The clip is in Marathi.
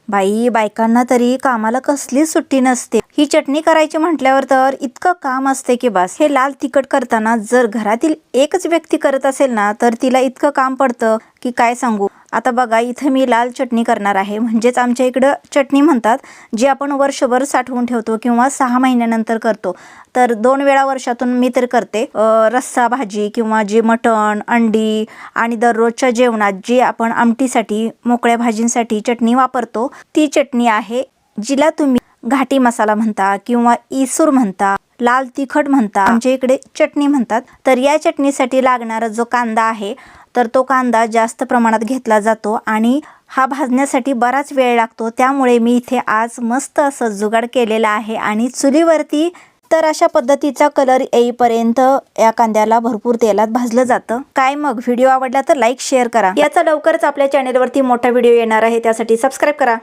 बाई, बायकांना तरी कामाला कसली सुट्टी नसते। ही चटणी करायची म्हटल्यावर तर इतकं काम असते की बस। हे लाल तिखट करताना जर घरातील एकच व्यक्ती करत असेल ना तर तिला इतकं काम पडतं की काय सांगू। आता बघा, इथे मी लाल चटणी करणार आहे, म्हणजेच आमच्या इकडं चटणी म्हणतात, जी आपण वर्षभर साठवून ठेवतो किंवा 6 महिन्यानंतर करतो। तर 2 वेळा वर्षातून मी तर करते। रस्सा भाजी किंवा जे मटण, अंडी आणि दररोजच्या जेवणात जी आपण आमटीसाठी, मोकळ्या भाजींसाठी चटणी वापरतो, ती चटणी आहे, जिला तुम्ही घाटी मसाला म्हणता किंवा इसूर म्हणता, लाल तिखट म्हणता, आमच्या इकडे चटणी म्हणतात। तर या चटणीसाठी लागणारा जो कांदा आहे तर तो कांदा जास्त प्रमाणात घेतला जातो आणि हा भाजण्यासाठी बराच वेळ लागतो। त्यामुळे मी इथे आज मस्त असं जुगाड केलेला आहे आणि चुलीवरती तर अशा पद्धतीचा कलर येईपर्यंत या कांद्याला भरपूर तेलात भाजलं जातं। काय मग, व्हिडिओ आवडला तर लाईक शेअर करा। याचा लवकरच आपल्या चॅनेलवरती मोठा व्हिडिओ येणार आहे, त्यासाठी सबस्क्राईब करा।